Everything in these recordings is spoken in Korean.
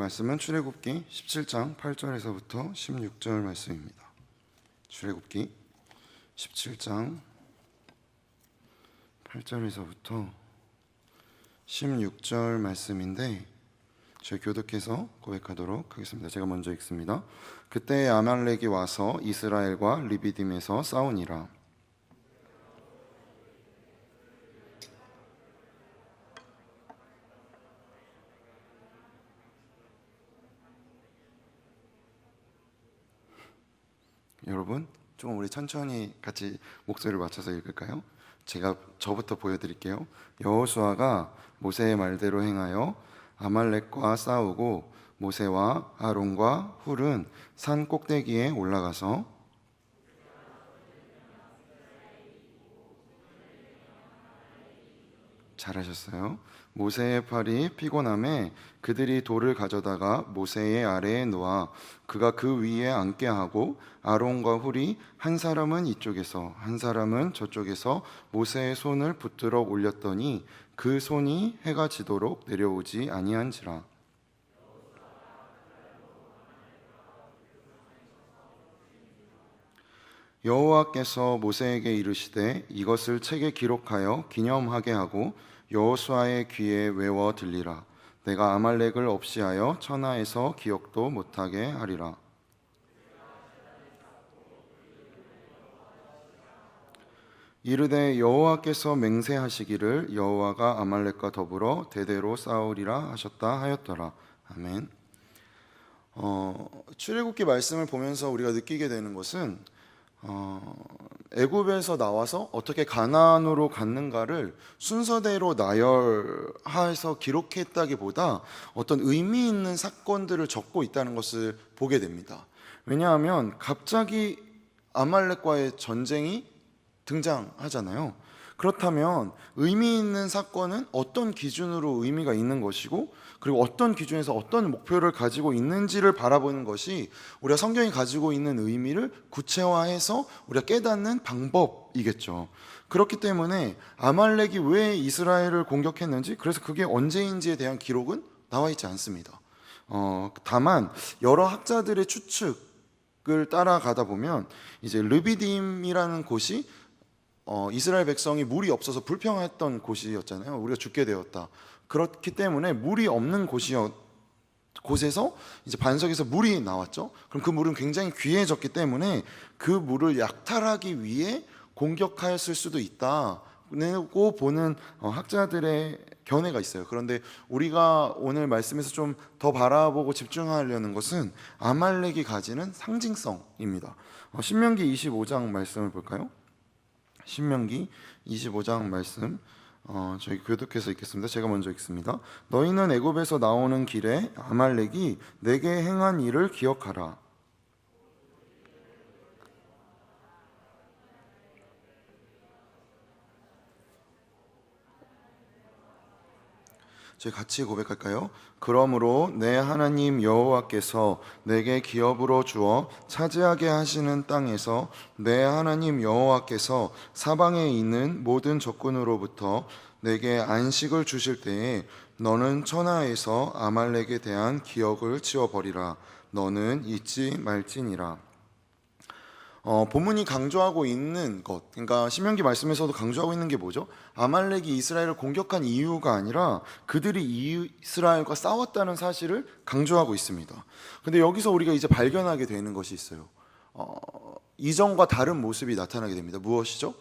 말씀은 출애굽기 17장 8절에서부터 16절 말씀입니다. 출애굽기 17장 8절에서부터 16절 말씀인데 저희 교독해서 고백하도록 하겠습니다. 제가 먼저 읽습니다. 그때 아말렉이 와서 이스라엘과 르비딤에서 싸우니라. 여러분, 조금 우리 천천히 같이 목소리를 맞춰서 읽을까요? 저부터 보여드릴게요. 여호수아가 모세의 말대로 행하여 아말렉과 싸우고 모세와 아론과 훌은 산 꼭대기에 올라가서 잘하셨어요. 모세의 팔이 피곤함에 그들이 돌을 가져다가 모세의 아래에 놓아 그가 그 위에 앉게 하고 아론과 훌이 한 사람은 이쪽에서 한 사람은 저쪽에서 모세의 손을 붙들어 올렸더니 그 손이 해가 지도록 내려오지 아니한지라. 여호와께서 모세에게 이르시되 이것을 책에 기록하여 기념하게 하고 여호수아의 귀에 외워 들리라. 내가 아말렉을 없이하여 천하에서 기억도 못하게 하리라. 이르되 여호와께서 맹세하시기를 여호와가 아말렉과 더불어 대대로 싸우리라 하셨다 하였더라. 아멘. 출애굽기 말씀을 보면서 우리가 느끼게 되는 것은 애굽에서 나와서 어떻게 가나안으로 갔는가를 순서대로 나열해서 기록했다기보다 어떤 의미 있는 사건들을 적고 있다는 것을 보게 됩니다. 왜냐하면 갑자기 아말렉과의 전쟁이 등장하잖아요. 그렇다면 의미 있는 사건은 어떤 기준으로 의미가 있는 것이고, 그리고 어떤 기준에서 어떤 목표를 가지고 있는지를 바라보는 것이 우리가 성경이 가지고 있는 의미를 구체화해서 우리가 깨닫는 방법이겠죠. 그렇기 때문에 아말렉이 왜 이스라엘을 공격했는지, 그래서 그게 언제인지에 대한 기록은 나와 있지 않습니다. 다만 여러 학자들의 추측을 따라가다 보면 이제 르비딤이라는 곳이 이스라엘 백성이 물이 없어서 불평했던 곳이었잖아요. 우리가 죽게 되었다. 그렇기 때문에 물이 없는 곳에서 이제 반석에서 물이 나왔죠. 그럼 그 물은 굉장히 귀해졌기 때문에 그 물을 약탈하기 위해 공격하였을 수도 있다고 보는 학자들의 견해가 있어요. 그런데 우리가 오늘 말씀에서 좀 더 바라보고 집중하려는 것은 아말렉이 가지는 상징성입니다. 신명기 25장 말씀을 볼까요? 신명기 25장 말씀 저희 교독해서 읽겠습니다. 제가 먼저 읽습니다. 너희는 애굽에서 나오는 길에 아말렉이 내게 행한 일을 기억하라. 저희 같이 고백할까요? 그러므로 내 하나님 여호와께서 내게 기업으로 주어 차지하게 하시는 땅에서 내 하나님 여호와께서 사방에 있는 모든 적군으로부터 내게 안식을 주실 때에 너는 천하에서 아말렉에 대한 기억을 지워버리라. 너는 잊지 말지니라. 본문이 강조하고 있는 것, 그러니까 신명기 말씀에서도 강조하고 있는 게 뭐죠? 아말렉이 이스라엘을 공격한 이유가 아니라 그들이 이스라엘과 싸웠다는 사실을 강조하고 있습니다. 근데 여기서 우리가 이제 발견하게 되는 것이 있어요. 이전과 다른 모습이 나타나게 됩니다. 무엇이죠?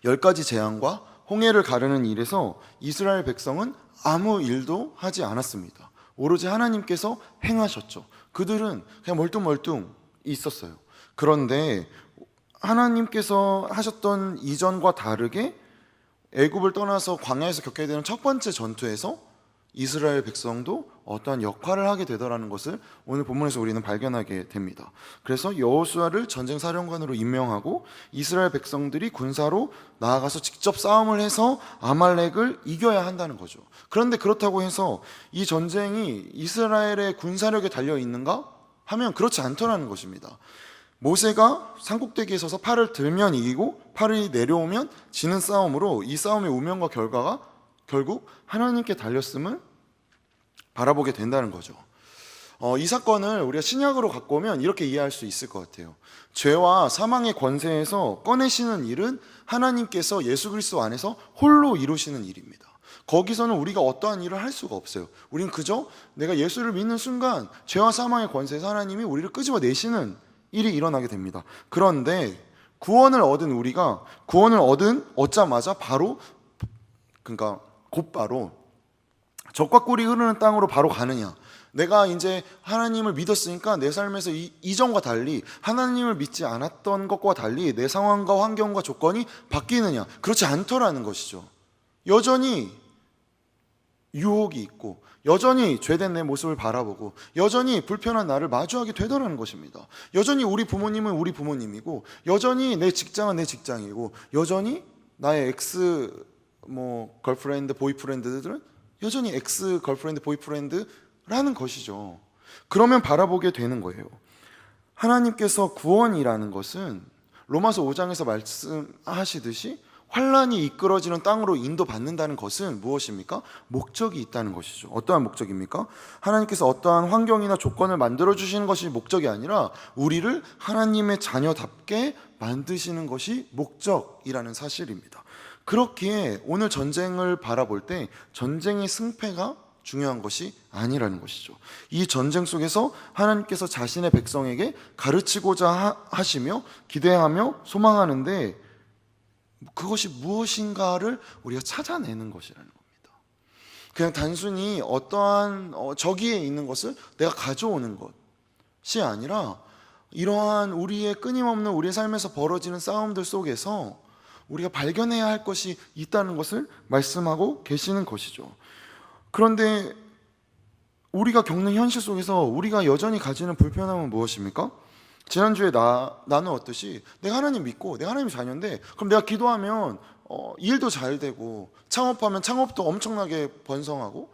10가지 재앙과 홍해를 가르는 일에서 이스라엘 백성은 아무 일도 하지 않았습니다. 오로지 하나님께서 행하셨죠. 그들은 그냥 멀뚱멀뚱 있었어요. 그런데 하나님께서 하셨던 이전과 다르게 애굽을 떠나서 광야에서 겪게 되는 첫 번째 전투에서 이스라엘 백성도 어떠한 역할을 하게 되더라는 것을 오늘 본문에서 우리는 발견하게 됩니다. 그래서 여호수아를 전쟁 사령관으로 임명하고 이스라엘 백성들이 군사로 나아가서 직접 싸움을 해서 아말렉을 이겨야 한다는 거죠. 그런데 그렇다고 해서 이 전쟁이 이스라엘의 군사력에 달려 있는가 하면 그렇지 않더라는 것입니다. 모세가 산꼭대기에 서서 팔을 들면 이기고 팔이 내려오면 지는 싸움으로 이 싸움의 운명과 결과가 결국 하나님께 달렸음을 바라보게 된다는 거죠. 이 사건을 우리가 신약으로 갖고 오면 이렇게 이해할 수 있을 것 같아요. 죄와 사망의 권세에서 꺼내시는 일은 하나님께서 예수 그리스도 안에서 홀로 이루시는 일입니다. 거기서는 우리가 어떠한 일을 할 수가 없어요. 우리는 그저 내가 예수를 믿는 순간 죄와 사망의 권세에서 하나님이 우리를 끄집어내시는 일이 일어나게 됩니다. 그런데 구원을 얻자마자 바로, 그러니까 곧바로 젖과 꿀이 흐르는 땅으로 바로 가느냐, 내가 이제 하나님을 믿었으니까 내 삶에서 이전과 달리, 하나님을 믿지 않았던 것과 달리 내 상황과 환경과 조건이 바뀌느냐, 그렇지 않더라는 것이죠. 여전히 유혹이 있고, 여전히 죄된 내 모습을 바라보고, 여전히 불편한 나를 마주하게 되더라는 것입니다. 여전히 우리 부모님은 우리 부모님이고, 여전히 내 직장은 내 직장이고, 여전히 나의 걸프렌드, 보이프렌드들은 여전히 걸프렌드, 보이프렌드라는 것이죠. 그러면 바라보게 되는 거예요. 하나님께서 구원이라는 것은 로마서 5장에서 말씀하시듯이 환란이 이끌어지는 땅으로 인도받는다는 것은 무엇입니까? 목적이 있다는 것이죠. 어떠한 목적입니까? 하나님께서 어떠한 환경이나 조건을 만들어주시는 것이 목적이 아니라 우리를 하나님의 자녀답게 만드시는 것이 목적이라는 사실입니다. 그렇기에 오늘 전쟁을 바라볼 때 전쟁의 승패가 중요한 것이 아니라는 것이죠. 이 전쟁 속에서 하나님께서 자신의 백성에게 가르치고자 하시며 기대하며 소망하는데, 그것이 무엇인가를 우리가 찾아내는 것이라는 겁니다. 그냥 단순히 어떠한 저기에 있는 것을 내가 가져오는 것이 아니라, 이러한 우리의 끊임없는 우리의 삶에서 벌어지는 싸움들 속에서 우리가 발견해야 할 것이 있다는 것을 말씀하고 계시는 것이죠. 그런데 우리가 겪는 현실 속에서 우리가 여전히 가지는 불편함은 무엇입니까? 지난주에 나누었듯이 내가 하나님 믿고 내가 하나님의 자녀인데, 그럼 내가 기도하면 일도 잘 되고, 창업하면 창업도 엄청나게 번성하고,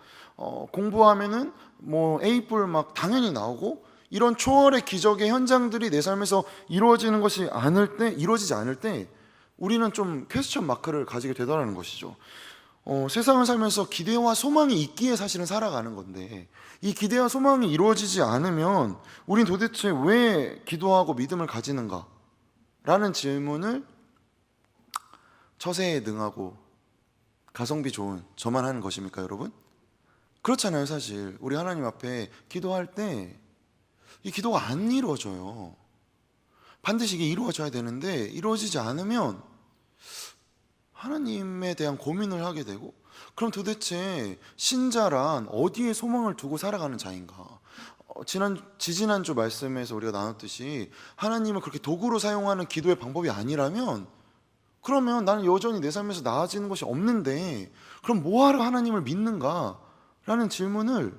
공부하면은 A뿔 막 당연히 나오고, 이런 초월의 기적의 현장들이 내 삶에서 이루어지지 않을 때 우리는 좀 퀘스천 마크를 가지게 되더라는 것이죠. 세상을 살면서 기대와 소망이 있기에 사실은 살아가는 건데, 이 기대와 소망이 이루어지지 않으면 우린 도대체 왜 기도하고 믿음을 가지는가? 라는 질문을 처세에 능하고 가성비 좋은 저만 하는 것입니까, 여러분? 그렇잖아요. 사실 우리 하나님 앞에 기도할 때 이 기도가 안 이루어져요. 반드시 이게 이루어져야 되는데, 이루어지지 않으면 하나님에 대한 고민을 하게 되고, 그럼 도대체 신자란 어디에 소망을 두고 살아가는 자인가? 지지난주 말씀에서 우리가 나눴듯이 하나님을 그렇게 도구로 사용하는 기도의 방법이 아니라면, 그러면 나는 여전히 내 삶에서 나아지는 것이 없는데 그럼 뭐하러 하나님을 믿는가? 라는 질문을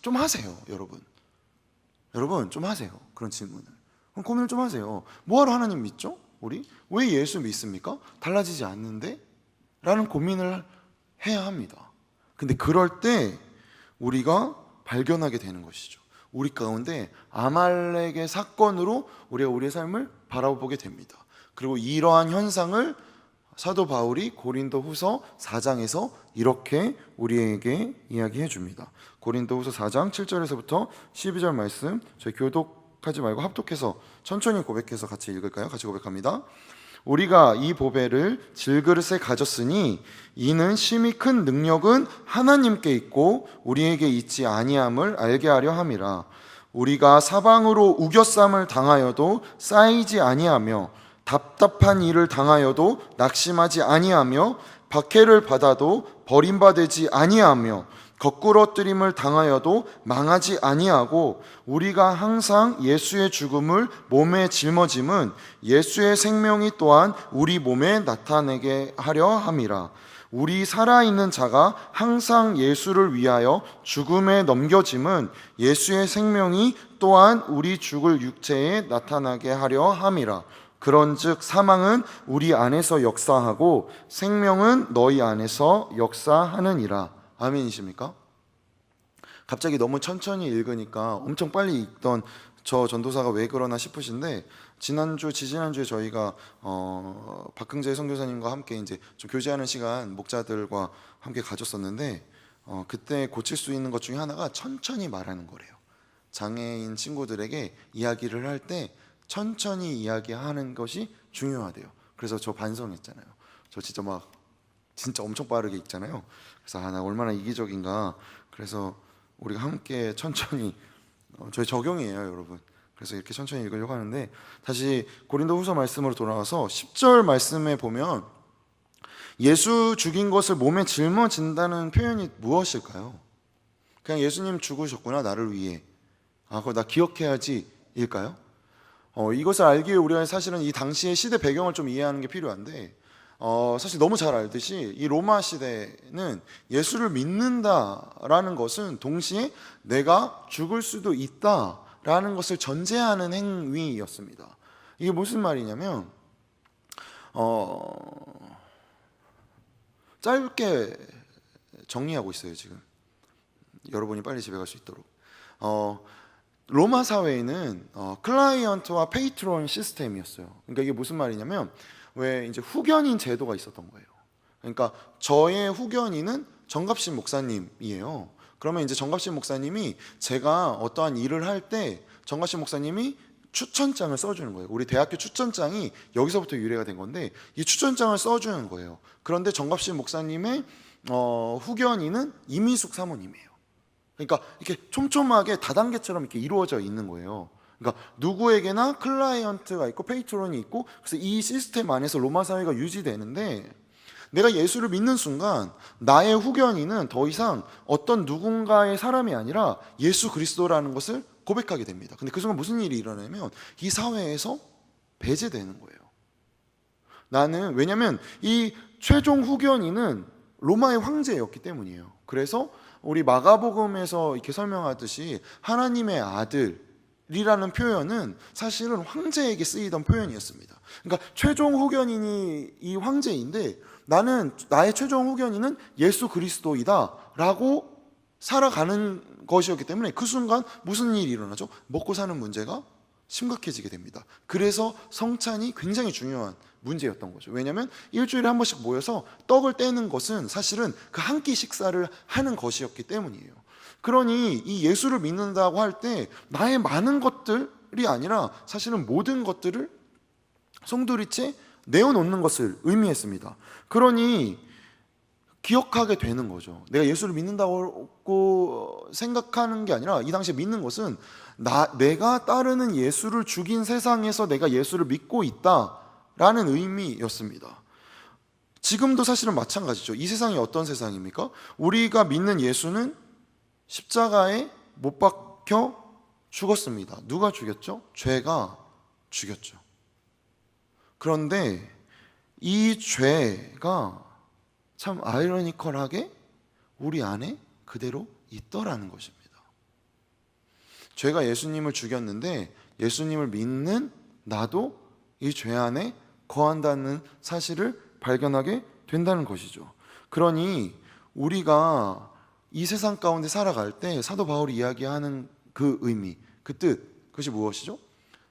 좀 하세요. 여러분 좀 하세요. 그런 질문을. 그럼 고민을 좀 하세요. 뭐하러 하나님 믿죠? 우리? 왜 예수 믿습니까? 달라지지 않는데? 라는 고민을 해야 합니다. 근데 그럴 때 우리가 발견하게 되는 것이죠. 우리 가운데 아말렉의 사건으로 우리가 우리의 삶을 바라보게 됩니다. 그리고 이러한 현상을 사도 바울이 고린도 후서 4장에서 이렇게 우리에게 이야기해 줍니다. 고린도 후서 4장 7절에서부터 12절 말씀, 저희 교독하지 말고 합독해서 천천히 고백해서 같이 읽을까요? 같이 고백합니다. 우리가 이 보배를 질그릇에 가졌으니 이는 심히 큰 능력은 하나님께 있고 우리에게 있지 아니함을 알게 하려 함이라. 우리가 사방으로 우겨쌈을 당하여도 쌓이지 아니하며 답답한 일을 당하여도 낙심하지 아니하며 박해를 받아도 버림받지 아니하며 거꾸러뜨림을 당하여도 망하지 아니하고 우리가 항상 예수의 죽음을 몸에 짊어짐은 예수의 생명이 또한 우리 몸에 나타내게 하려 함이라. 우리 살아있는 자가 항상 예수를 위하여 죽음에 넘겨짐은 예수의 생명이 또한 우리 죽을 육체에 나타나게 하려 함이라. 그런즉 사망은 우리 안에서 역사하고 생명은 너희 안에서 역사하느니라. 아멘이십니까? 갑자기 너무 천천히 읽으니까 엄청 빨리 읽던 저 전도사가 왜 그러나 싶으신데, 지지난주에 저희가 박흥재 선교사님과 함께 이제 좀 교제하는 시간 목자들과 함께 가졌었는데, 그때 고칠 수 있는 것 중에 하나가 천천히 말하는 거래요. 장애인 친구들에게 이야기를 할 때 천천히 이야기하는 것이 중요하대요. 그래서 저 반성했잖아요. 저 진짜 엄청 빠르게 읽잖아요. 그래서 나 얼마나 이기적인가. 그래서 우리가 함께 천천히, 저희 적용이에요, 여러분. 그래서 이렇게 천천히 읽으려고 하는데, 다시 고린도후서 말씀으로 돌아와서 10절 말씀에 보면 예수 죽인 것을 몸에 짊어진다는 표현이 무엇일까요? 그냥 예수님 죽으셨구나, 나를 위해. 그거 나 기억해야지 일까요? 이것을 알기 위해 우리가 사실은 이 당시의 시대 배경을 좀 이해하는 게 필요한데, 사실 너무 잘 알듯이 이 로마 시대는 예수를 믿는다라는 것은 동시에 내가 죽을 수도 있다라는 것을 전제하는 행위였습니다. 이게 무슨 말이냐면, 짧게 정리하고 있어요, 지금. 여러분이 빨리 집에 갈 수 있도록. 로마 사회에는 클라이언트와 페이트론 시스템이었어요. 그러니까 이게 무슨 말이냐면, 왜 이제 후견인 제도가 있었던 거예요. 그러니까 저의 후견인은 정갑신 목사님이에요. 그러면 이제 정갑신 목사님이 제가 어떠한 일을 할 때 정갑신 목사님이 추천장을 써주는 거예요. 우리 대학교 추천장이 여기서부터 유래가 된 건데, 이 추천장을 써주는 거예요. 그런데 정갑신 목사님의 후견인은 이미숙 사모님이에요. 그러니까 이렇게 촘촘하게 다단계처럼 이렇게 이루어져 있는 거예요. 그러니까 누구에게나 클라이언트가 있고 페이트론이 있고, 그래서 이 시스템 안에서 로마 사회가 유지되는데, 내가 예수를 믿는 순간 나의 후견인은 더 이상 어떤 누군가의 사람이 아니라 예수 그리스도라는 것을 고백하게 됩니다. 근데 그 순간 무슨 일이 일어나냐면 이 사회에서 배제되는 거예요. 왜냐면 이 최종 후견인은 로마의 황제였기 때문이에요. 그래서 우리 마가복음에서 이렇게 설명하듯이 하나님의 아들이라는 표현은 사실은 황제에게 쓰이던 표현이었습니다. 그러니까 최종 후견인이 이 황제인데, 나의 최종 후견인은 예수 그리스도이다 라고 살아가는 것이었기 때문에 그 순간 무슨 일이 일어나죠? 먹고 사는 문제가 심각해지게 됩니다. 그래서 성찬이 굉장히 중요한 문제였던 거죠. 왜냐하면 일주일에 한 번씩 모여서 떡을 떼는 것은 사실은 그 한 끼 식사를 하는 것이었기 때문이에요. 그러니 이 예수를 믿는다고 할 때 나의 많은 것들이 아니라 사실은 모든 것들을 송두리째 내어놓는 것을 의미했습니다. 그러니 기억하게 되는 거죠. 내가 예수를 믿는다고 생각하는 게 아니라 이 당시에 믿는 것은 내가 따르는 예수를 죽인 세상에서 내가 예수를 믿고 있다라는 의미였습니다. 지금도 사실은 마찬가지죠. 이 세상이 어떤 세상입니까? 우리가 믿는 예수는 십자가에 못 박혀 죽었습니다. 누가 죽였죠? 죄가 죽였죠. 그런데 이 죄가 참 아이러니컬하게 우리 안에 그대로 있더라는 것입니다. 죄가 예수님을 죽였는데 예수님을 믿는 나도 이 죄 안에 거한다는 사실을 발견하게 된다는 것이죠. 그러니 우리가 이 세상 가운데 살아갈 때 사도 바울이 이야기하는 그 의미, 그 뜻, 그것이 무엇이죠?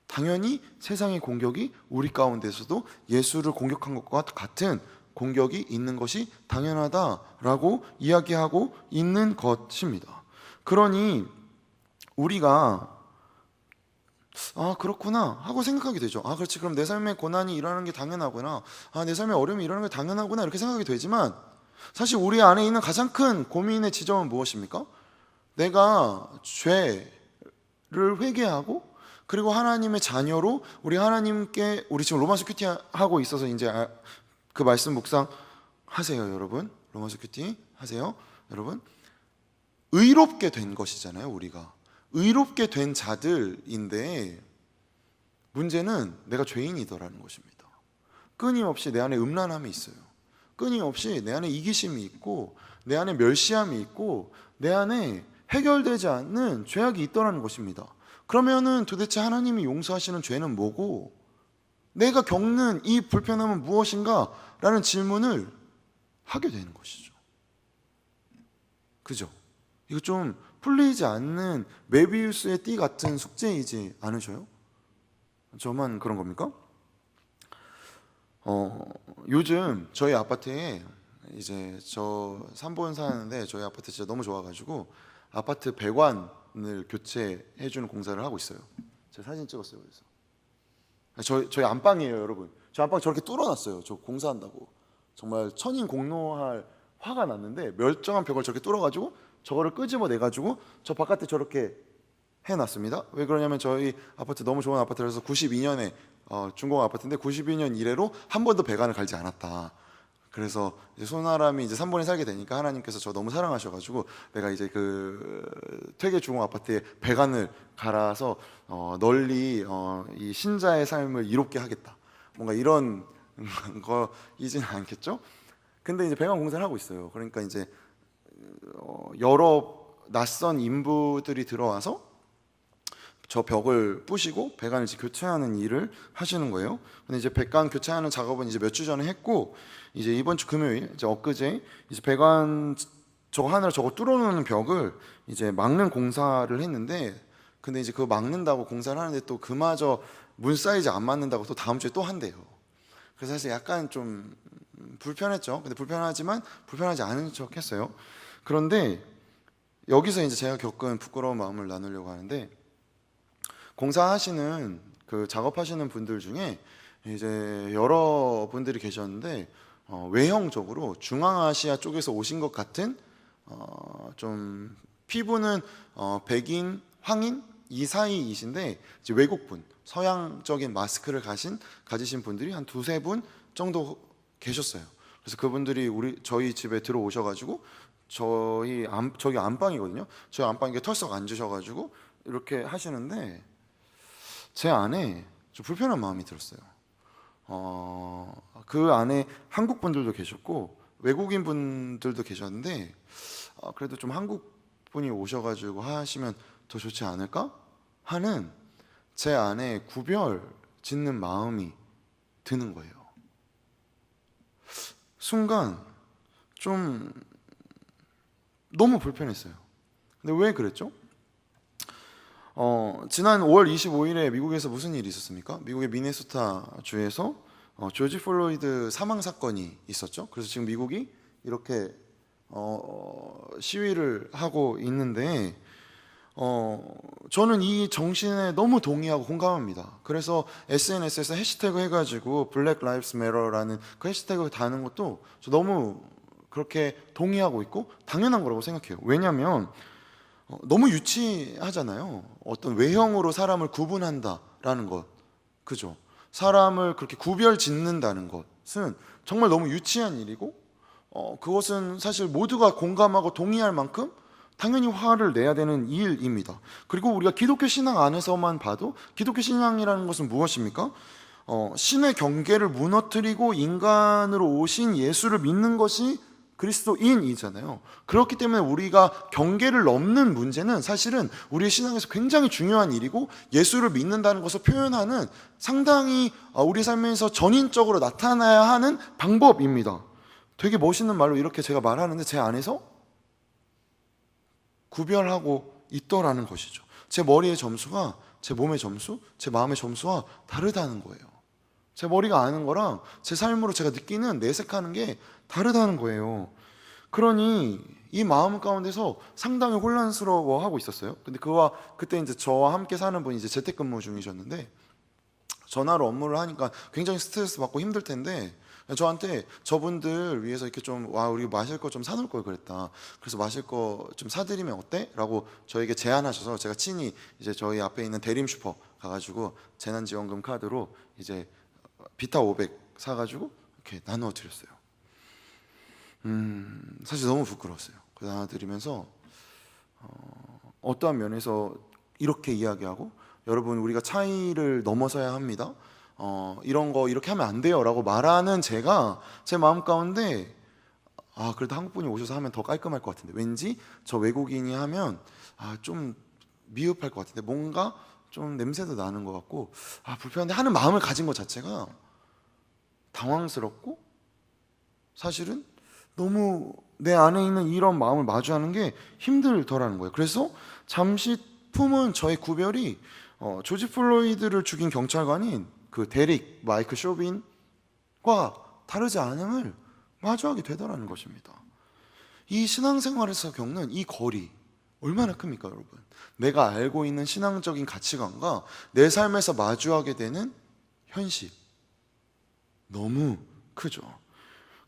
당연히 세상의 공격이 우리 가운데서도 예수를 공격한 것과 같은 공격이 있는 것이 당연하다라고 이야기하고 있는 것입니다. 그러니 우리가 그렇구나 하고 생각하게 되죠. 그렇지, 그럼 내 삶에 고난이 일어나는 게 당연하구나, 내 삶에 어려움이 일어나는 게 당연하구나, 이렇게 생각이 되지만 사실 우리 안에 있는 가장 큰 고민의 지점은 무엇입니까? 내가 죄를 회개하고 그리고 하나님의 자녀로 우리 지금 로마서 큐티 하고 있어서 이제 그 말씀 묵상 하세요, 여러분. 로마서 큐티 하세요, 여러분. 의롭게 된 것이잖아요. 우리가 의롭게 된 자들인데, 문제는 내가 죄인이더라는 것입니다. 끊임없이 내 안에 음란함이 있어요. 끊임없이 내 안에 이기심이 있고, 내 안에 멸시함이 있고, 내 안에 해결되지 않는 죄악이 있더라는 것입니다. 그러면은 도대체 하나님이 용서하시는 죄는 뭐고, 내가 겪는 이 불편함은 무엇인가? 라는 질문을 하게 되는 것이죠. 그죠? 이거 좀 풀리지 않는 메비우스의 띠 같은 숙제이지 않으셔요? 저만 그런 겁니까? 요즘 저희 아파트에 이제 저 3본 사는데 저희 아파트 진짜 너무 좋아가지고 아파트 배관을 교체해주는 공사를 하고 있어요. 제가 사진 찍었어요. 그래서 저희 안방이에요, 여러분. 저 안방 저렇게 뚫어놨어요. 저 공사한다고 정말 천인공노할 화가 났는데 멀쩡한 벽을 저렇게 뚫어가지고 저거를 끄집어내가지고 저 바깥에 저렇게 해놨습니다. 왜 그러냐면 저희 아파트 너무 좋은 아파트라서 92년에 준공 아파트인데 92년 이래로 한 번도 배관을 갈지 않았다. 그래서 이제 소나람이 이제 3번에 살게 되니까 하나님께서 저 너무 사랑하셔가지고 내가 이제 그 퇴계 중공 아파트에 배관을 갈아서 널리 이 신자의 삶을 이롭게 하겠다. 뭔가 이런 거이지는 않겠죠? 근데 이제 배관 공사를 하고 있어요. 그러니까 이제 여러 낯선 인부들이 들어와서 저 벽을 부시고 배관을 이제 교체하는 일을 하시는 거예요. 근데 이제 배관 교체하는 작업은 이제 몇 주 전에 했고 이제 이번 주 금요일 이제 엊그제 이제 배관 저거 하나를 저거 뚫어놓는 벽을 이제 막는 공사를 했는데 근데 이제 그거 막는다고 공사를 하는데 또 그마저 문 사이즈 안 맞는다고 또 다음 주에 또 한대요. 그래서 사실 약간 좀 불편했죠. 근데 불편하지만 불편하지 않은 척 했어요. 그런데 여기서 이제 제가 겪은 부끄러운 마음을 나누려고 하는데 공사하시는 그 작업하시는 분들 중에 이제 여러 분들이 계셨는데 외형적으로 중앙아시아 쪽에서 오신 것 같은 좀 피부는 백인, 황인 이 사이이신데 이제 외국분, 서양적인 마스크를 가지신 분들이 한 두세 분 정도 계셨어요. 그래서 그분들이 저희 집에 들어오셔가지고 저기 안방이거든요. 저희 안방에 털썩 앉으셔가지고 이렇게 하시는데 제 안에 좀 불편한 마음이 들었어요. 그 안에 한국 분들도 계셨고 외국인 분들도 계셨는데 그래도 좀 한국 분이 오셔가지고 하시면 더 좋지 않을까 하는 제 안에 구별 짓는 마음이 드는 거예요. 순간 좀 너무 불편했어요. 근데 왜 그랬죠? 지난 5월 25일에 미국에서 무슨 일이 있었습니까? 미국의 미네소타 주에서 조지 플로이드 사망 사건이 있었죠. 그래서 지금 미국이 이렇게 시위를 하고 있는데 저는 이 정신에 너무 동의하고 공감합니다. 그래서 SNS에서 해시태그 해가지고 Black Lives Matter라는 그 해시태그 다는 것도 저 너무 그렇게 동의하고 있고 당연한 거라고 생각해요. 왜냐하면 너무 유치하잖아요. 어떤 외형으로 사람을 구분한다라는 것, 그죠? 사람을 그렇게 구별 짓는다는 것은 정말 너무 유치한 일이고, 그것은 사실 모두가 공감하고 동의할 만큼 당연히 화를 내야 되는 일입니다. 그리고 우리가 기독교 신앙 안에서만 봐도 기독교 신앙이라는 것은 무엇입니까? 신의 경계를 무너뜨리고 인간으로 오신 예수를 믿는 것이 그리스도인이잖아요. 그렇기 때문에 우리가 경계를 넘는 문제는 사실은 우리의 신앙에서 굉장히 중요한 일이고 예수를 믿는다는 것을 표현하는 상당히 우리 삶에서 전인적으로 나타나야 하는 방법입니다. 되게 멋있는 말로 이렇게 제가 말하는데 제 안에서 구별하고 있더라는 것이죠. 제 머리의 점수가 제 몸의 점수, 제 마음의 점수와 다르다는 거예요. 제 머리가 아는 거랑 제 삶으로 제가 느끼는 내색하는 게 다르다는 거예요. 그러니 이 마음 가운데서 상당히 혼란스러워하고 있었어요. 근데 그때 이제 저와 함께 사는 분이 이제 재택근무 중이셨는데 전화로 업무를 하니까 굉장히 스트레스 받고 힘들 텐데 저한테 저분들 위해서 이렇게 좀 우리 마실 거 좀 사놓을 걸 그랬다. 그래서 마실 거 좀 사드리면 어때? 라고 저에게 제안하셔서 제가 친히 이제 저희 앞에 있는 대림 슈퍼 가가지고 재난지원금 카드로 이제 비타 500 사가지고 이렇게 나누어 드렸어요. 사실 너무 부끄러웠어요. 그 나눠드리면서 어떠한 면에서 이렇게 이야기하고 여러분 우리가 차이를 넘어서야 합니다. 이런 거 이렇게 하면 안 돼요 라고 말하는 제가 제 마음 가운데 그래도 한국분이 오셔서 하면 더 깔끔할 것 같은데 왠지 저 외국인이 하면 좀 미흡할 것 같은데 뭔가 좀 냄새도 나는 것 같고 불편한데 하는 마음을 가진 것 자체가 당황스럽고 사실은 너무 내 안에 있는 이런 마음을 마주하는 게 힘들더라는 거예요. 그래서 잠시 품은 저의 구별이 조지 플로이드를 죽인 경찰관인 그 데릭 마이클 쇼빈과 다르지 않음을 마주하게 되더라는 것입니다. 이 신앙생활에서 겪는 이 거리 얼마나 큽니까, 여러분? 내가 알고 있는 신앙적인 가치관과 내 삶에서 마주하게 되는 현실, 너무 크죠.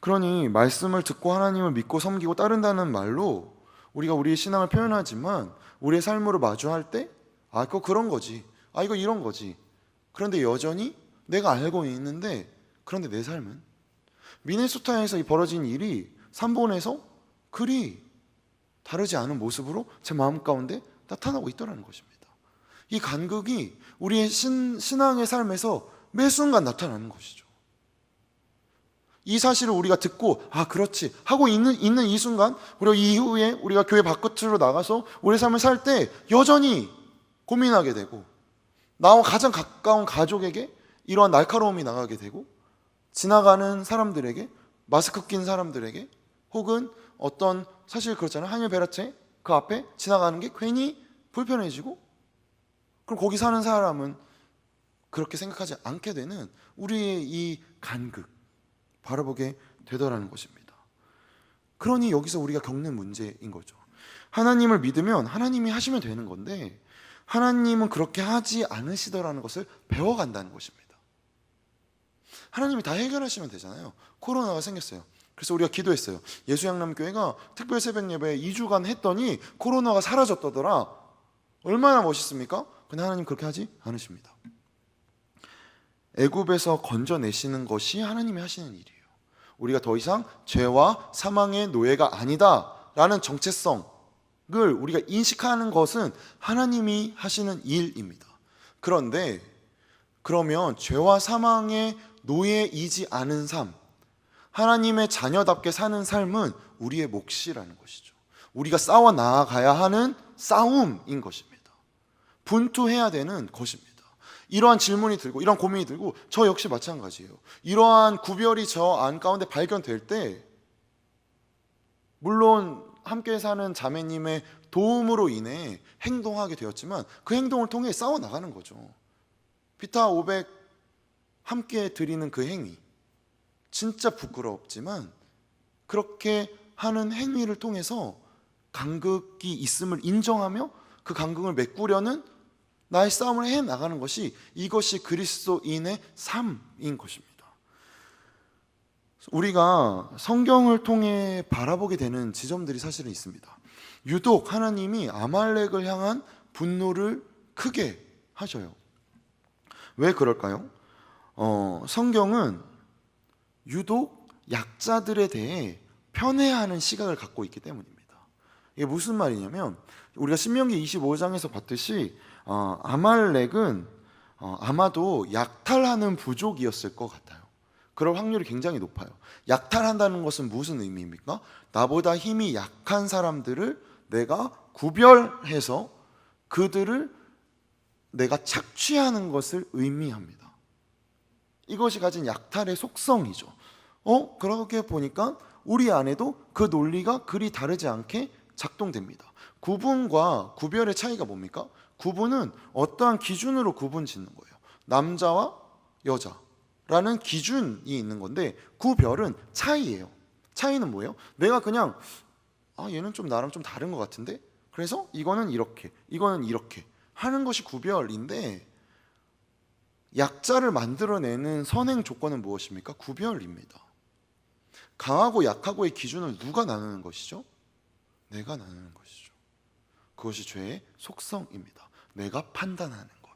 그러니 말씀을 듣고 하나님을 믿고 섬기고 따른다는 말로 우리가 우리의 신앙을 표현하지만 우리의 삶으로 마주할 때 이거 그런 거지, 이거 이런 거지. 그런데 여전히 내가 알고 있는데, 그런데 내 삶은 미네소타에서 이 벌어진 일이 산본에서 그리 다르지 않은 모습으로 제 마음 가운데 나타나고 있더라는 것입니다. 이 간극이 우리의 신앙의 삶에서 매 순간 나타나는 것이죠. 이 사실을 우리가 듣고 그렇지 하고 있는 이 순간, 우리가 이후에 우리가 교회 바깥으로 나가서 우리의 삶을 살 때 여전히 고민하게 되고, 나와 가장 가까운 가족에게 이러한 날카로움이 나가게 되고, 지나가는 사람들에게, 마스크 낀 사람들에게, 혹은 어떤, 사실 그렇잖아요, 한일 베라체 그 앞에 지나가는 게 괜히 불편해지고, 그럼 거기 사는 사람은 그렇게 생각하지 않게 되는 우리의 이 간극 바라보게 되더라는 것입니다. 그러니 여기서 우리가 겪는 문제인 거죠. 하나님을 믿으면 하나님이 하시면 되는 건데, 하나님은 그렇게 하지 않으시더라는 것을 배워간다는 것입니다. 하나님이 다 해결하시면 되잖아요. 코로나가 생겼어요. 그래서 우리가 기도했어요. 예수양남교회가 특별 새벽 예배 2주간 했더니 코로나가 사라졌다더라. 얼마나 멋있습니까? 근데 하나님 그렇게 하지 않으십니다. 애굽에서 건져내시는 것이 하나님이 하시는 일이에요. 우리가 더 이상 죄와 사망의 노예가 아니다라는 정체성을 우리가 인식하는 것은 하나님이 하시는 일입니다. 그런데 그러면 죄와 사망의 노예이지 않은 삶, 하나님의 자녀답게 사는 삶은 우리의 몫이라는 것이죠. 우리가 싸워 나아가야 하는 싸움인 것입니다. 분투해야 되는 것입니다. 이러한 질문이 들고, 이러한 고민이 들고, 저 역시 마찬가지예요. 이러한 구별이 저 안 가운데 발견될 때, 물론 함께 사는 자매님의 도움으로 인해 행동하게 되었지만 그 행동을 통해 싸워 나가는 거죠. 비타 500 함께 드리는 그 행위, 진짜 부끄럽지만 그렇게 하는 행위를 통해서 간극이 있음을 인정하며 그 간극을 메꾸려는 나의 싸움을 해 나가는 것이, 이것이 그리스도인의 삶인 것입니다. 우리가 성경을 통해 바라보게 되는 지점들이 사실은 있습니다. 유독 하나님이 아말렉을 향한 분노를 크게 하셔요. 왜 그럴까요? 성경은 유독 약자들에 대해 편애하는 시각을 갖고 있기 때문입니다. 이게 무슨 말이냐면, 우리가 신명기 25장에서 봤듯이 아말렉은 아마도 약탈하는 부족이었을 것 같아요. 그럴 확률이 굉장히 높아요. 약탈한다는 것은 무슨 의미입니까? 나보다 힘이 약한 사람들을 내가 구별해서 그들을 내가 착취하는 것을 의미합니다. 이것이 가진 약탈의 속성이죠. 그렇게 보니까 우리 안에도 그 논리가 그리 다르지 않게 작동됩니다. 구분과 구별의 차이가 뭡니까? 구분은 어떠한 기준으로 구분 짓는 거예요. 남자와 여자라는 기준이 있는 건데, 구별은 차이예요. 차이는 뭐예요? 내가 그냥 얘는 좀 나랑 좀 다른 것 같은데, 그래서 이거는 이렇게, 이거는 이렇게 하는 것이 구별인데, 약자를 만들어내는 선행 조건은 무엇입니까? 구별입니다. 강하고 약하고의 기준을 누가 나누는 것이죠? 내가 나누는 것이죠. 그것이 죄의 속성입니다. 내가 판단하는 것.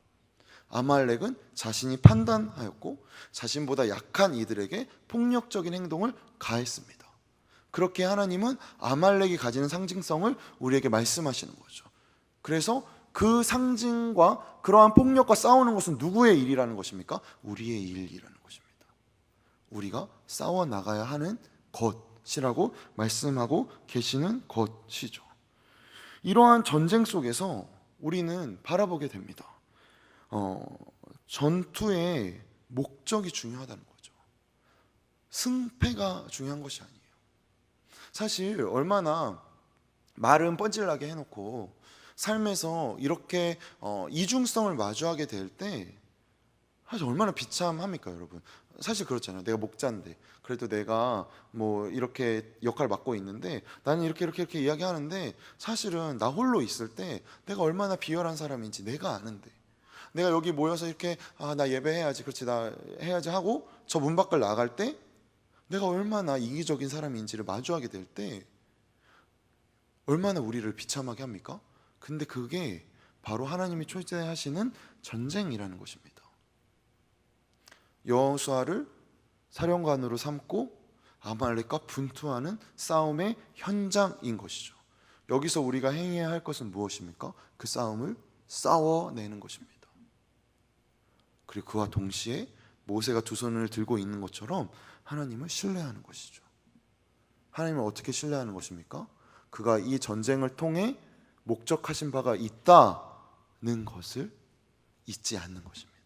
아말렉은 자신이 판단하였고 자신보다 약한 이들에게 폭력적인 행동을 가했습니다. 그렇게 하나님은 아말렉이 가지는 상징성을 우리에게 말씀하시는 거죠. 그래서 그 상징과 그러한 폭력과 싸우는 것은 누구의 일이라는 것입니까? 우리의 일이라는 것입니다. 우리가 싸워 나가야 하는 것이라고 말씀하고 계시는 것이죠. 이러한 전쟁 속에서 우리는 바라보게 됩니다. 전투의 목적이 중요하다는 거죠. 승패가 중요한 것이 아니에요. 사실 얼마나 말은 뻔질나게 해놓고 삶에서 이렇게 이중성을 마주하게 될 때 사실 얼마나 비참합니까, 여러분? 사실 그렇잖아요. 내가 목자인데, 그래도 내가 뭐 이렇게 역할 맡고 있는데, 나는 이렇게 이야기하는데, 사실은 나 홀로 있을 때 내가 얼마나 비열한 사람인지 내가 아는데, 내가 여기 모여서 이렇게 나 예배해야지, 그렇지, 나 해야지 하고 저 문 밖을 나갈 때 내가 얼마나 이기적인 사람인지를 마주하게 될 때 얼마나 우리를 비참하게 합니까? 근데 그게 바로 하나님이 초대하시는 전쟁이라는 것입니다. 여호수아를 사령관으로 삼고 아말렉과 분투하는 싸움의 현장인 것이죠. 여기서 우리가 행해야 할 것은 무엇입니까? 그 싸움을 싸워내는 것입니다. 그리고 그와 동시에 모세가 두 손을 들고 있는 것처럼 하나님을 신뢰하는 것이죠. 하나님을 어떻게 신뢰하는 것입니까? 그가 이 전쟁을 통해 목적하신 바가 있다는 것을 잊지 않는 것입니다.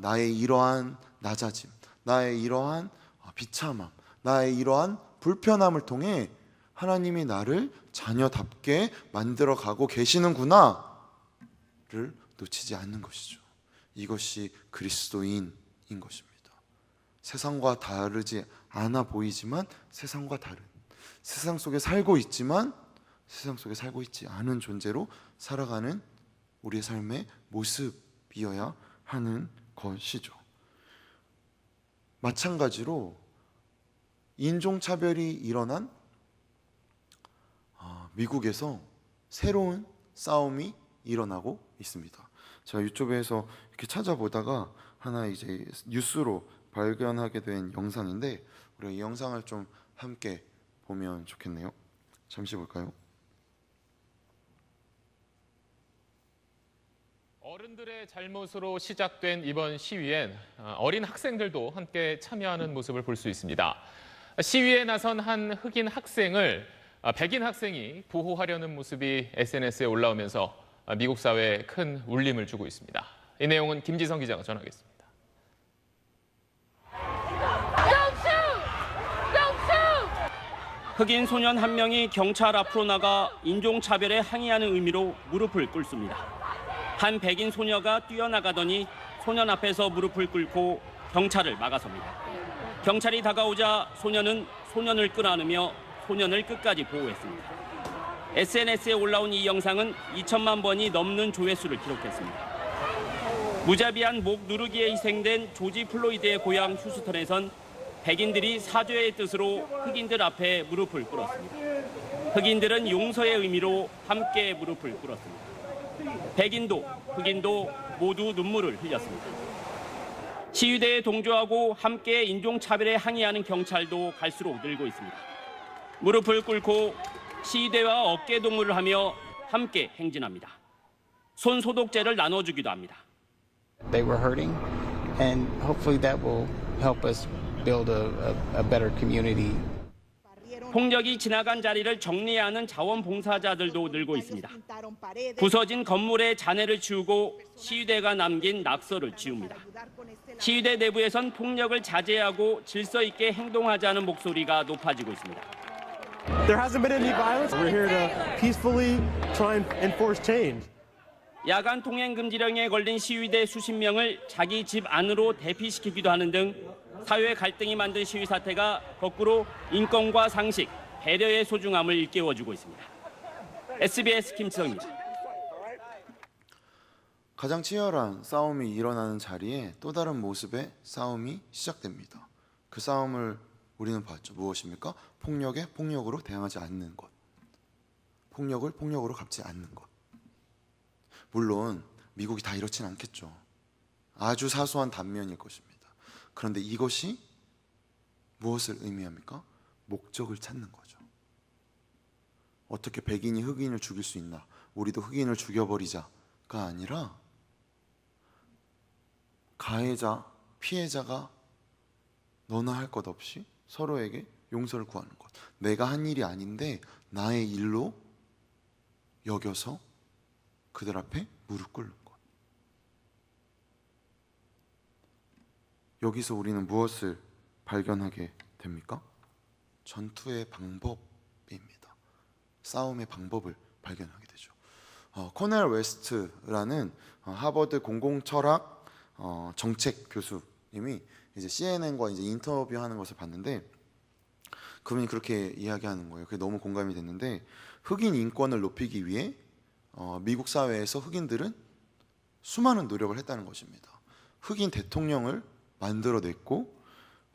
나의 이러한 낮아짐, 나의 이러한 비참함, 나의 이러한 불편함을 통해 하나님이 나를 자녀답게 만들어 가고 계시는구나를 놓치지 않는 것이죠. 이것이 그리스도인인 것입니다. 세상과 다르지 않아 보이지만 세상과 다른, 세상 속에 살고 있지만 세상 속에 살고 있지 않은 존재로 살아가는 우리의 삶의 모습이어야 하는 것이죠. 마찬가지로 인종차별이 일어난 미국에서 새로운 싸움이 일어나고 있습니다. 제가 유튜브에서 이렇게 찾아보다가 하나 이제 뉴스로 발견하게 된 영상인데, 우리가 이 영상을 좀 함께 보면 좋겠네요. 잠시 볼까요? 어른들의 잘못으로 시작된 이번 시위엔 어린 학생들도 함께 참여하는 모습을 볼 수 있습니다. 시위에 나선 한 흑인 학생을 백인 학생이 보호하려는 모습이 SNS에 올라오면서 미국 사회에 큰 울림을 주고 있습니다. 이 내용은 김지성 기자가 전하겠습니다. 흑인 소년 한 명이 경찰 앞으로 나가 인종차별에 항의하는 의미로 무릎을 꿇습니다. 한 백인 소녀가 뛰어나가더니 소년 앞에서 무릎을 꿇고 경찰을 막아섭니다. 경찰이 다가오자 소년은 소년을 끌어안으며 소년을 끝까지 보호했습니다. SNS에 올라온 이 영상은 2천만 번이 넘는 조회수를 기록했습니다. 무자비한 목 누르기에 희생된 조지 플로이드의 고향 휴스턴에선 백인들이 사죄의 뜻으로 흑인들 앞에 무릎을 꿇었습니다. 흑인들은 용서의 의미로 함께 무릎을 꿇었습니다. 백인도 흑인도 모두 눈물을 흘렸습니다. 시위대에 동조하고 함께 인종차별에 항의하는 경찰도 갈수록 늘고 있습니다. 무릎을 꿇고 시위대와 어깨동무를 하며 함께 행진합니다. 손 소독제를 나눠주기도 합니다. They were hurting, and hopefully that will help us build a better community. 폭력이 지나간 자리를 정리하는 자원봉사자들도 늘고 있습니다. 부서진 건물의 잔해를 치우고 시위대가 남긴 낙서를 지웁니다. 시위대 내부에선 폭력을 자제하고 질서 있게 행동하자는 목소리가 높아지고 있습니다. There hasn't been any violence. We're here to peacefully try and enforce change. 야간 통행 금지령에 걸린 시위대 수십 명을 자기 집 안으로 대피시키기도 하는 등 사회 갈등이 만든 시위 사태가 거꾸로 인권과 상식, 배려의 소중함을 일깨워주고 있습니다. SBS 김지성입니다. 가장 치열한 싸움이 일어나는 자리에 또 다른 모습의 싸움이 시작됩니다. 그 싸움을 우리는 봤죠. 무엇입니까? 폭력에 폭력으로 대응하지 않는 것. 폭력을 폭력으로 갚지 않는 것. 물론 미국이 다 이렇진 않겠죠. 아주 사소한 단면일 것입니다. 그런데 이것이 무엇을 의미합니까? 목적을 찾는 거죠. 어떻게 백인이 흑인을 죽일 수 있나? 우리도 흑인을 죽여버리자가 아니라 가해자, 피해자가 너나 할 것 없이 서로에게 용서를 구하는 것. 내가 한 일이 아닌데 나의 일로 여겨서 그들 앞에 무릎 꿇는 것. 여기서 우리는 무엇을 발견하게 됩니까? 전투의 방법입니다. 싸움의 방법을 발견하게 되죠. 코넬 웨스트라는 하버드 공공철학 정책 교수님이 이제 CNN과 이제 인터뷰하는 것을 봤는데, 그분이 그렇게 이야기하는 거예요. 그게 너무 공감이 됐는데, 흑인 인권을 높이기 위해 미국 사회에서 흑인들은 수많은 노력을 했다는 것입니다. 흑인 대통령을 만들어냈고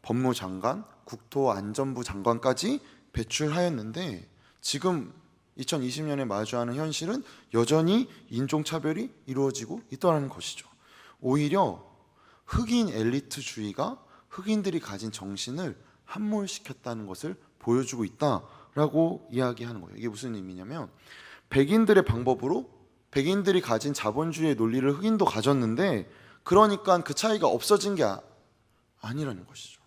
법무장관, 국토안전부 장관까지 배출하였는데, 지금 2020년에 마주하는 현실은 여전히 인종차별이 이루어지고 있다는 것이죠. 오히려 흑인 엘리트주의가 흑인들이 가진 정신을 함몰시켰다는 것을 보여주고 있다라고 이야기하는 거예요. 이게 무슨 의미냐면, 백인들의 방법으로 백인들이 가진 자본주의의 논리를 흑인도 가졌는데, 그러니까 그 차이가 없어진 게 아니라는 것이죠.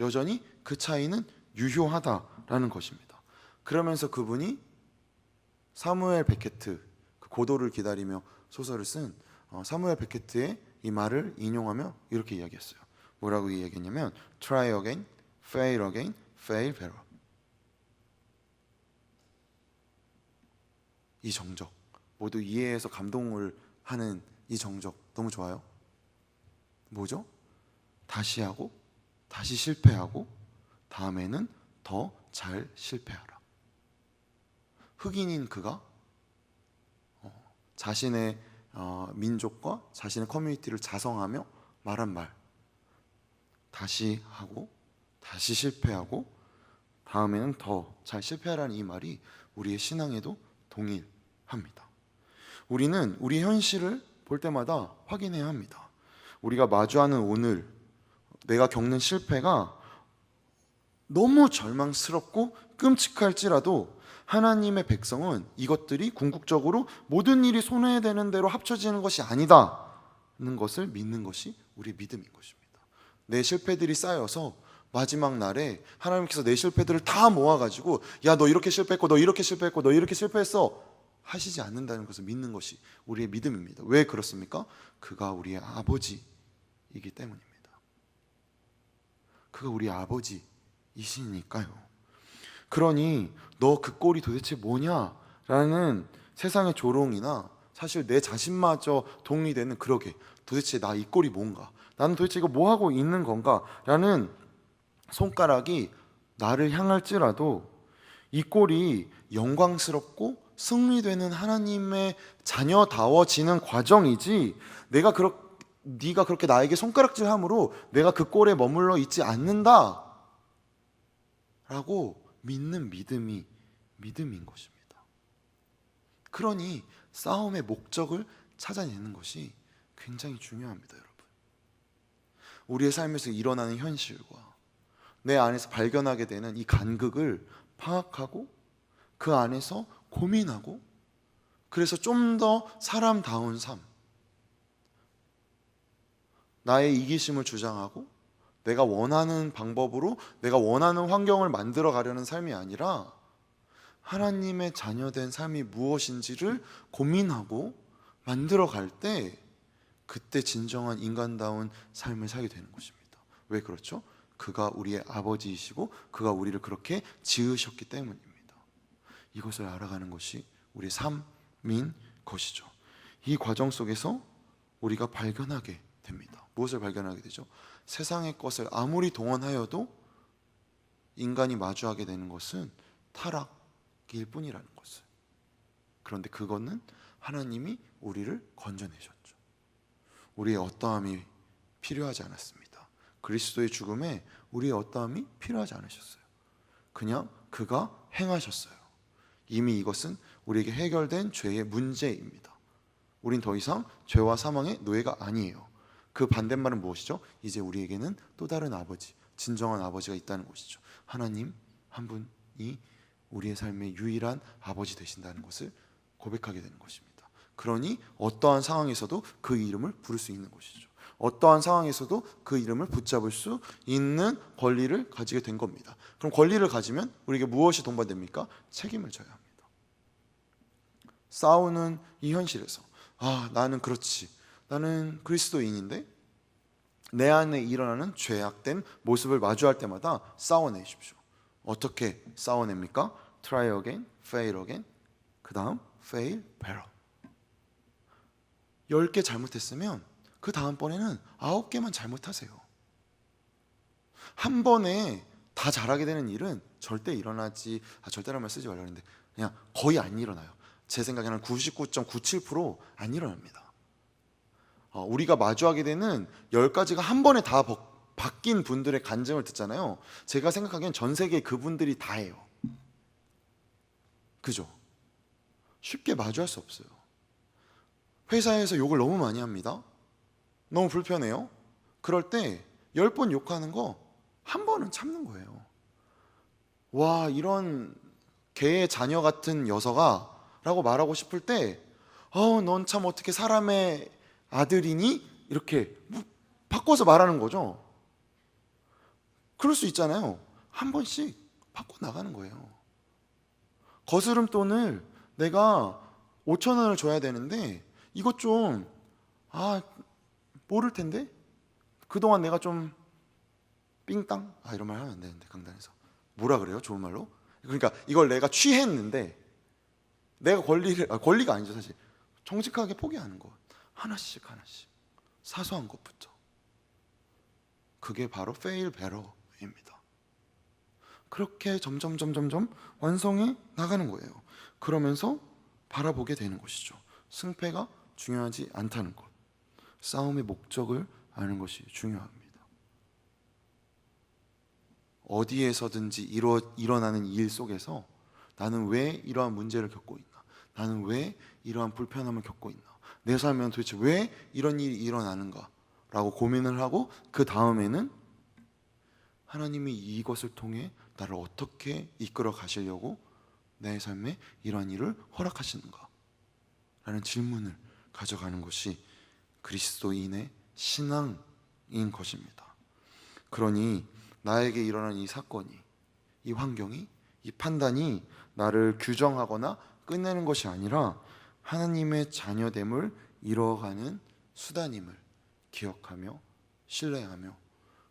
여전히 그 차이는 유효하다라는 것입니다. 그러면서 그분이 사무엘 베케트, 그 고도를 기다리며 소설을 쓴 사무엘 베케트의 이 말을 인용하며 이렇게 이야기했어요. 뭐라고 이야기했냐면, try again, fail again, fail better. 이 정적, 모두 이해해서 감동을 하는 이 정적 너무 좋아요. 뭐죠? 다시 하고 다시 실패하고 다음에는 더 잘 실패하라. 흑인인 그가 자신의 민족과 자신의 커뮤니티를 자성하며 말한 말, 다시 하고 다시 실패하고 다음에는 더 잘 실패하라는 이 말이 우리의 신앙에도 동일합니다. 우리는 우리 현실을 볼 때마다 확인해야 합니다. 우리가 마주하는 오늘, 내가 겪는 실패가 너무 절망스럽고 끔찍할지라도 하나님의 백성은 이것들이 궁극적으로 모든 일이 손해되는 대로 합쳐지는 것이 아니다는 것을 믿는 것이 우리의 믿음인 것입니다. 내 실패들이 쌓여서 마지막 날에 하나님께서 내 실패들을 다 모아가지고, 야, 너 이렇게 실패했고 너 이렇게 실패했고 너 이렇게 실패했어 하시지 않는다는 것을 믿는 것이 우리의 믿음입니다. 왜 그렇습니까? 그가 우리의 아버지이기 때문입니다. 그가 우리의 아버지이시니까요. 그러니 너 그 꼴이 도대체 뭐냐라는 세상의 조롱이나 사실 내 자신마저 동의되는, 그러게 도대체 나 이 꼴이 뭔가, 나는 도대체 이거 뭐 하고 있는 건가 라는 손가락이 나를 향할지라도 이 꼴이 영광스럽고 승리되는 하나님의 자녀다워지는 과정이지, 네가 그렇게 나에게 손가락질함으로 내가 그 꼴에 머물러 있지 않는다 라고 믿는 믿음이 믿음인 것입니다. 그러니 싸움의 목적을 찾아내는 것이 굉장히 중요합니다, 여러분. 우리의 삶에서 일어나는 현실과 내 안에서 발견하게 되는 이 간극을 파악하고 그 안에서 고민하고, 그래서 좀 더 사람다운 삶, 나의 이기심을 주장하고 내가 원하는 방법으로 내가 원하는 환경을 만들어 가려는 삶이 아니라 하나님의 자녀된 삶이 무엇인지를 고민하고 만들어 갈 때, 그때 진정한 인간다운 삶을 살게 되는 것입니다. 왜 그렇죠? 그가 우리의 아버지이시고 그가 우리를 그렇게 지으셨기 때문입니다. 이것을 알아가는 것이 우리의 삶인 것이죠. 이 과정 속에서 우리가 발견하게 됩니다. 무엇을 발견하게 되죠? 세상의 것을 아무리 동원하여도 인간이 마주하게 되는 것은 타락일 뿐이라는 것을. 그런데 그거는 하나님이 우리를 건져내셨죠. 우리의 어떠함이 필요하지 않았습니다. 그리스도의 죽음에 우리의 어떠함이 필요하지 않으셨어요. 그냥 그가 행하셨어요. 이미 이것은 우리에게 해결된 죄의 문제입니다. 우린 더 이상 죄와 사망의 노예가 아니에요. 그 반대말은 무엇이죠? 이제 우리에게는 또 다른 아버지, 진정한 아버지가 있다는 것이죠. 하나님 한 분이 우리의 삶의 유일한 아버지 되신다는 것을 고백하게 되는 것입니다. 그러니 어떠한 상황에서도 그 이름을 부를 수 있는 것이죠. 어떠한 상황에서도 그 이름을 붙잡을 수 있는 권리를 가지게 된 겁니다. 그럼 권리를 가지면 우리에게 무엇이 동반됩니까? 책임을 져야 합니다. 싸우는 이 현실에서, 나는 그렇지, 나는 그리스도인인데 내 안에 일어나는 죄악된 모습을 마주할 때마다 싸워내십시오. 어떻게 싸워냅니까? Try again, fail again, 그 다음 fail better. 10개 잘못했으면 그 다음번에는 9개만 잘못하세요. 한 번에 다 잘하게 되는 일은 절대 일어나지, 절대라는 말 쓰지 말라 그랬는데 그냥 거의 안 일어나요. 제 생각에는 99.97%안 일어납니다. 우리가 마주하게 되는 10가지가 한 번에 다 바뀐 분들의 간증을 듣잖아요. 제가 생각하기엔 전 세계 그분들이 다예요. 그죠? 쉽게 마주할 수 없어요. 회사에서 욕을 너무 많이 합니다. 너무 불편해요. 그럴 때 10번 욕하는 거 한 번은 참는 거예요. 와, 이런 개의 자녀 같은 녀석아 라고 말하고 싶을 때 넌 참 어떻게 사람의 아들이니? 이렇게 바꿔서 말하는 거죠. 그럴 수 있잖아요. 한 번씩 바꿔 나가는 거예요. 거스름돈을 내가 5,000원을 줘야 되는데 이것 좀 모를 텐데 그동안 내가 좀 삥땅 이런 말 하면 안 되는데 강단에서 뭐라 그래요? 좋은 말로? 그러니까 이걸 내가 취했는데 내가 권리가 아니죠 사실. 정직하게 포기하는 것. 하나씩 사소한 것부터. 그게 바로 fail better입니다. 그렇게 점점 완성해 나가는 거예요. 그러면서 바라보게 되는 것이죠. 승패가 중요하지 않다는 것. 싸움의 목적을 아는 것이 중요합니다. 어디에서든지 일어나는 일 속에서 나는 왜 이러한 문제를 겪고 있나? 나는 왜 이러한 불편함을 겪고 있나? 내 삶에는 도대체 왜 이런 일이 일어나는가? 라고 고민을 하고 그 다음에는 하나님이 이것을 통해 나를 어떻게 이끌어 가시려고 내 삶에 이러한 일을 허락하시는가? 라는 질문을 가져가는 것이 그리스도인의 신앙인 것입니다. 그러니 나에게 일어난 이 사건이, 이 환경이, 이 판단이 나를 규정하거나 끝내는 것이 아니라 하나님의 자녀됨을 이뤄가는 수단임을 기억하며 신뢰하며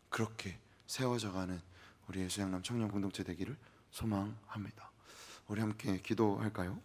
그렇게 세워져가는 우리 예수양남 청년 공동체 되기를 소망합니다. 우리 함께 기도할까요?